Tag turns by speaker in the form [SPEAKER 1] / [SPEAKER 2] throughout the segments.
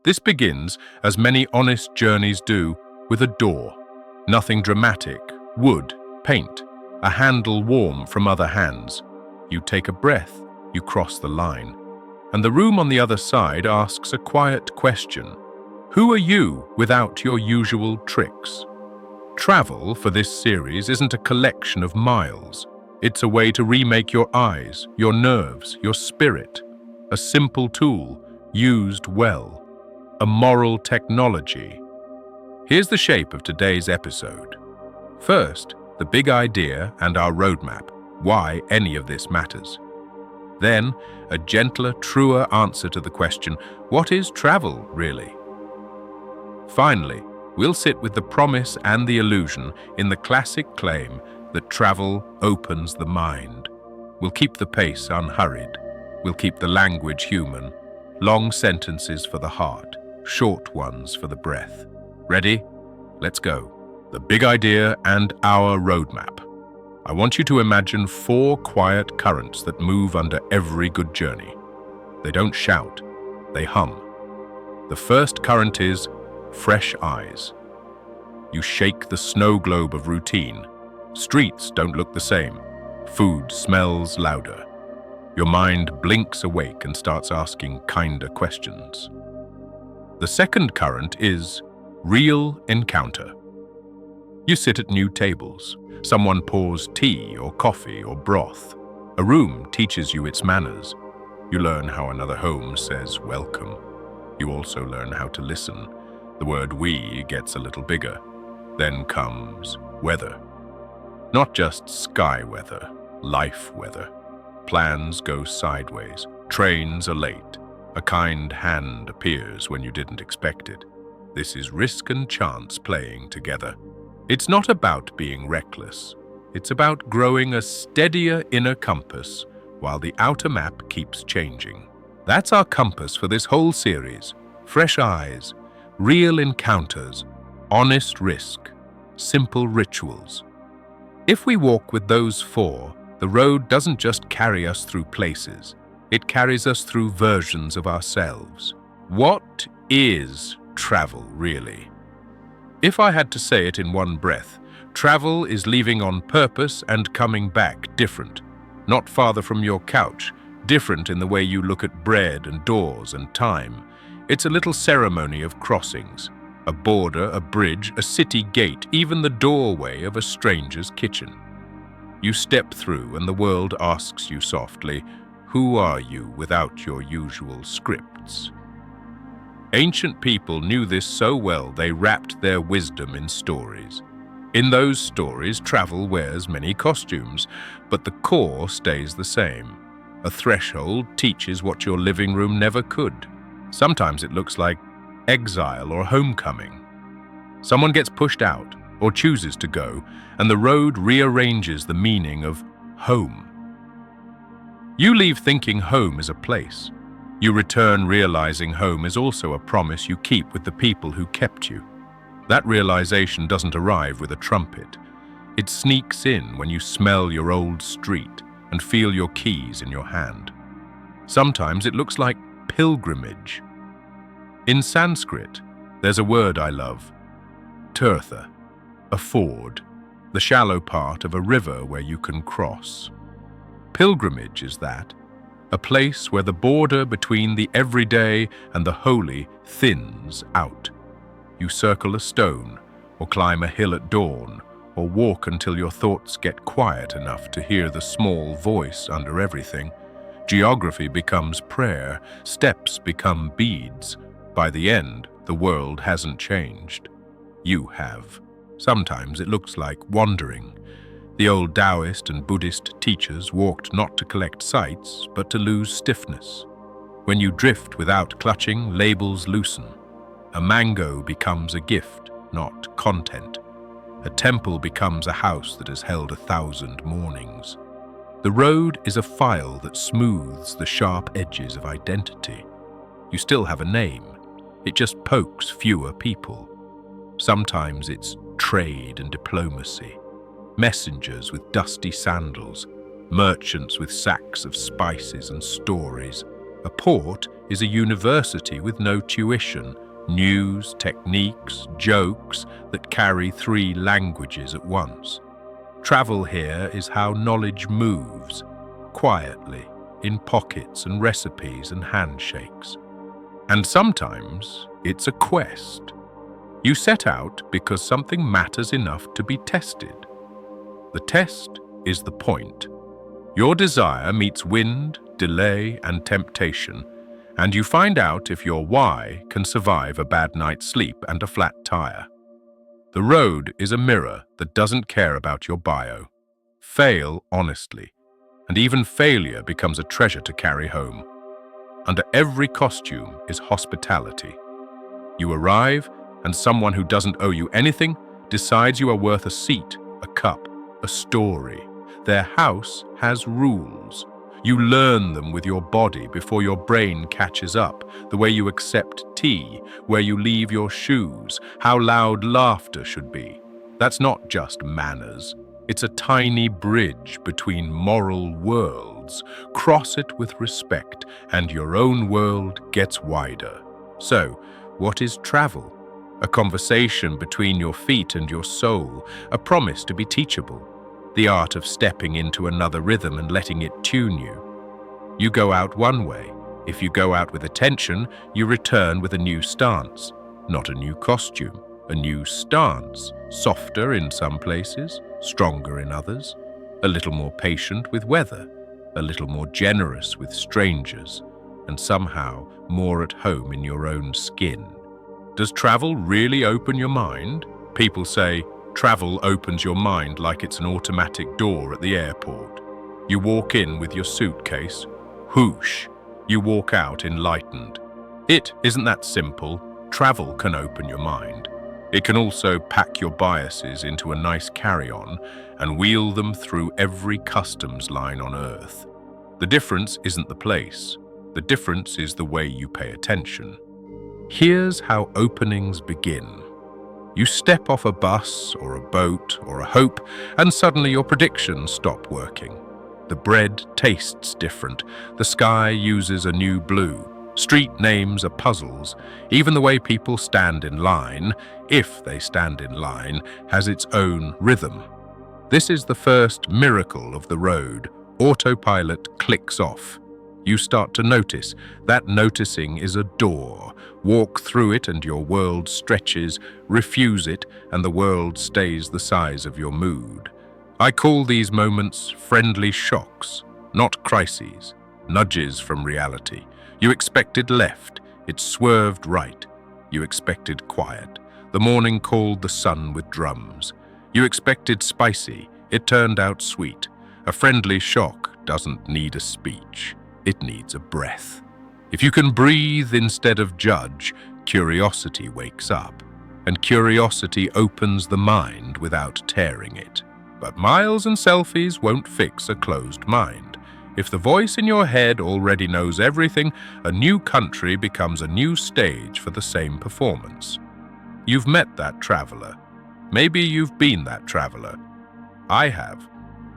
[SPEAKER 1] This begins, as many honest journeys do, with a door. Nothing dramatic, wood, paint, a handle warm from other hands. You take a breath, you cross the line. And the room on the other side asks a quiet question. Who are you without your usual tricks? Travel for this series isn't a collection of miles. It's a way to remake your eyes, your nerves, your spirit. A simple tool, used well. A moral technology. Here's the shape of today's episode. First, the big idea and our roadmap, why any of this matters. Then, a gentler, truer answer to the question, what is travel, really? Finally, we'll sit with the promise and the illusion in the classic claim that travel opens the mind. We'll keep the pace unhurried. We'll keep the language human. Long sentences for the heart, short ones for the breath. Ready? Let's go. The big idea and our roadmap. I want you to imagine 4 quiet currents that move under every good journey. They don't shout, they hum. The first current is fresh eyes. You shake the snow globe of routine. Streets don't look the same. Food smells louder. Your mind blinks awake and starts asking kinder questions. The second current is real encounter. You sit at new tables. Someone pours tea or coffee or broth. A room teaches you its manners. You learn how another home says welcome. You also learn how to listen. The word we gets a little bigger. Then comes weather. Not just sky weather, life weather. Plans go sideways. Trains are late. A kind hand appears when you didn't expect it. This is risk and chance playing together. It's not about being reckless. It's about growing a steadier inner compass while the outer map keeps changing. That's our compass for this whole series. Fresh eyes, real encounters, honest risk, simple rituals. If we walk with those 4, the road doesn't just carry us through places. It carries us through versions of ourselves. What is travel, really? If I had to say it in one breath, travel is leaving on purpose and coming back different. Not farther from your couch, different in the way you look at bread and doors and time. It's a little ceremony of crossings. A border, a bridge, a city gate, even the doorway of a stranger's kitchen. You step through and the world asks you softly, who are you without your usual scripts? Ancient people knew this so well they wrapped their wisdom in stories. In those stories, travel wears many costumes, but the core stays the same. A threshold teaches what your living room never could. Sometimes it looks like exile or homecoming. Someone gets pushed out or chooses to go, and the road rearranges the meaning of home. You leave thinking home is a place. You return realizing home is also a promise you keep with the people who kept you. That realization doesn't arrive with a trumpet. It sneaks in when you smell your old street and feel your keys in your hand. Sometimes it looks like pilgrimage. In Sanskrit, there's a word I love, tirtha, a ford, the shallow part of a river where you can cross. Pilgrimage is that, a place where the border between the everyday and the holy thins out. You circle a stone, or climb a hill at dawn, or walk until your thoughts get quiet enough to hear the small voice under everything. Geography becomes prayer, steps become beads. By the end, the world hasn't changed. You have. Sometimes it looks like wandering. The old Taoist and Buddhist teachers walked not to collect sights, but to lose stiffness. When you drift without clutching, labels loosen. A mango becomes a gift, not content. A temple becomes a house that has held 1,000 mornings. The road is a file that smooths the sharp edges of identity. You still have a name. It just pokes fewer people. Sometimes it's trade and diplomacy. Messengers with dusty sandals, merchants with sacks of spices and stories, A port is a university with no tuition, news, techniques, jokes that carry 3 languages at once. Travel here is how knowledge moves, quietly, in pockets and recipes and handshakes. And sometimes it's a quest. You set out because something matters enough to be tested. The test is the point. Your desire meets wind, delay, and temptation, and you find out if your why can survive a bad night's sleep and a flat tire. The road is a mirror that doesn't care about your bio. Fail honestly, and even failure becomes a treasure to carry home. Under every costume is hospitality. You arrive, and someone who doesn't owe you anything decides you are worth a seat, a cup, a story. Their house has rules. You learn them with your body before your brain catches up, the way you accept tea, where you leave your shoes, how loud laughter should be. That's not just manners. It's a tiny bridge between moral worlds. Cross it with respect, and your own world gets wider. So, what is travel? A conversation between your feet and your soul, a promise to be teachable. The art of stepping into another rhythm and letting it tune you. You go out one way. If you go out with attention, you return with a new stance. Not a new costume, a new stance. Softer in some places, stronger in others. A little more patient with weather. A little more generous with strangers. And somehow more at home in your own skin. Does travel really open your mind? People say, travel opens your mind like it's an automatic door at the airport. You walk in with your suitcase, whoosh, you walk out enlightened. It isn't that simple. Travel can open your mind. It can also pack your biases into a nice carry-on and wheel them through every customs line on Earth. The difference isn't the place. The difference is the way you pay attention. Here's how openings begin. You step off a bus or a boat or a hope, and suddenly your predictions stop working. The bread tastes different. The sky uses a new blue. Street names are puzzles. Even the way people stand in line, if they stand in line, has its own rhythm. This is the first miracle of the road. Autopilot clicks off. You start to notice. That noticing is a door. Walk through it and your world stretches. Refuse it and the world stays the size of your mood. I call these moments friendly shocks, not crises, nudges from reality. You expected left, it swerved right. You expected quiet. The morning called the sun with drums. You expected spicy, it turned out sweet. A friendly shock doesn't need a speech. It needs a breath. If you can breathe instead of judge, curiosity wakes up, and curiosity opens the mind without tearing it. But miles and selfies won't fix a closed mind. If the voice in your head already knows everything, a new country becomes a new stage for the same performance. You've met that traveler. Maybe you've been that traveler. I have.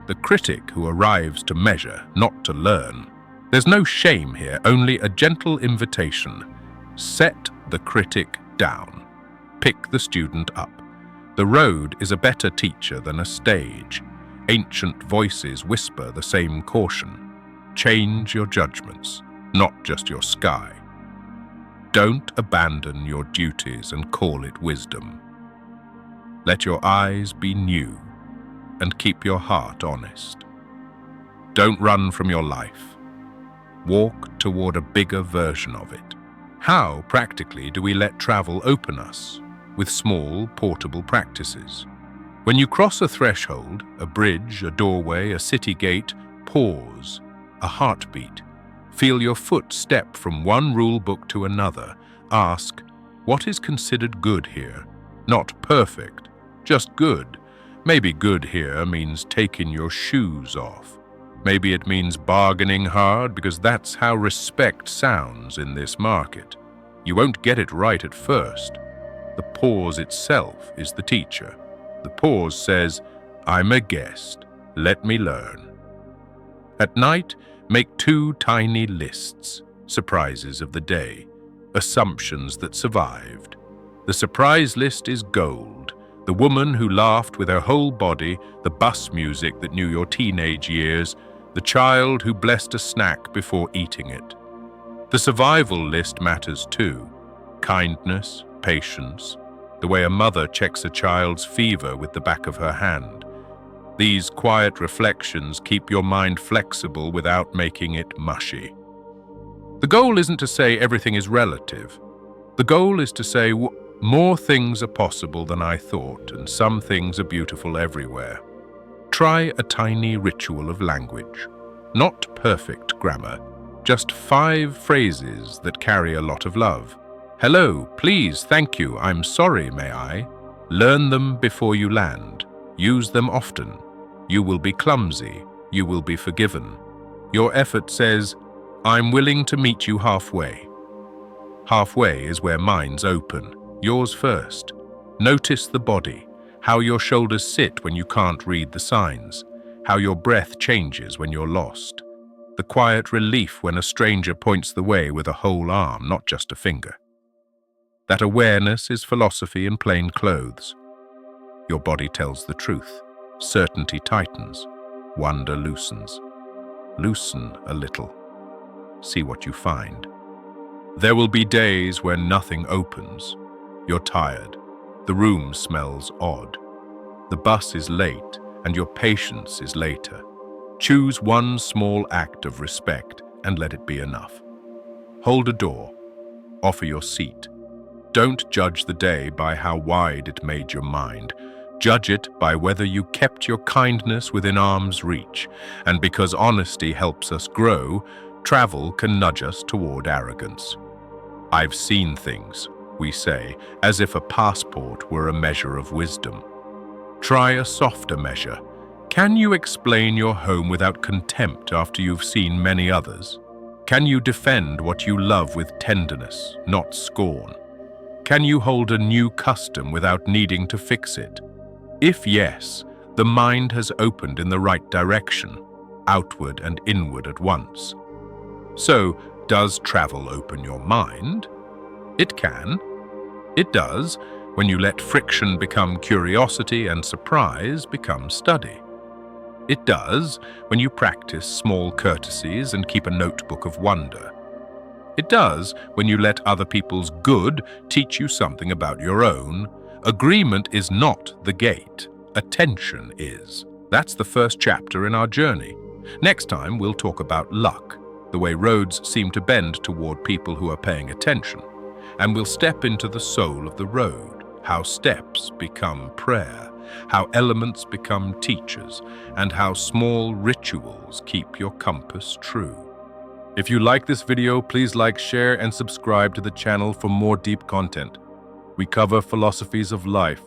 [SPEAKER 1] The critic who arrives to measure, not to learn. There's no shame here, only a gentle invitation. Set the critic down. Pick the student up. The road is a better teacher than a stage. Ancient voices whisper the same caution. Change your judgments, not just your sky. Don't abandon your duties and call it wisdom. Let your eyes be new and keep your heart honest. Don't run from your life. Walk toward a bigger version of it. How, practically, do we let travel open us? With small, portable practices. When you cross a threshold, a bridge, a doorway, a city gate, pause, a heartbeat. Feel your foot step from one rule book to another. Ask, what is considered good here? Not perfect, just good. Maybe good here means taking your shoes off. Maybe it means bargaining hard because that's how respect sounds in this market. You won't get it right at first. The pause itself is the teacher. The pause says, I'm a guest, let me learn. At night, make 2 tiny lists. surprises of the day, assumptions that survived. The surprise list is gold. The woman who laughed with her whole body, the bus music that knew your teenage years, the child who blessed a snack before eating it. The survival list matters too. Kindness, patience, the way a mother checks a child's fever with the back of her hand. These quiet reflections keep your mind flexible without making it mushy. The goal isn't to say everything is relative. The goal is to say more things are possible than I thought, and some things are beautiful everywhere. Try a tiny ritual of language. Not perfect grammar, just 5 phrases that carry a lot of love. Hello, please, thank you, I'm sorry, may I? Learn them before you land. Use them often. You will be clumsy. You will be forgiven. Your effort says, I'm willing to meet you halfway. Halfway is where minds open. Yours first. Notice the body, how your shoulders sit when you can't read the signs, how your breath changes when you're lost, the quiet relief when a stranger points the way with a whole arm, not just a finger. That awareness is philosophy in plain clothes. Your body tells the truth. Certainty tightens. Wonder loosens. Loosen a little. See what you find. There will be days when nothing opens. You're tired. The room smells odd. The bus is late, and your patience is later. Choose one small act of respect and let it be enough. Hold a door. Offer your seat. Don't judge the day by how wide it made your mind. Judge it by whether you kept your kindness within arm's reach. And because honesty helps us grow, travel can nudge us toward arrogance. I've seen things, we say, as if a passport were a measure of wisdom. Try a softer measure. Can you explain your home without contempt after you've seen many others? Can you defend what you love with tenderness, not scorn? Can you hold a new custom without needing to fix it? If yes, the mind has opened in the right direction, outward and inward at once. So, does travel open your mind? It can. It does when you let friction become curiosity and surprise become study. It does when you practice small courtesies and keep a notebook of wonder. It does when you let other people's good teach you something about your own. Agreement is not the gate. Attention is. That's the first chapter in our journey. Next time, we'll talk about luck, the way roads seem to bend toward people who are paying attention. And we'll step into the soul of the road, how steps become prayer, how elements become teachers, and how small rituals keep your compass true. If you like this video, please like, share, and subscribe to the channel for more deep content. We cover philosophies of life,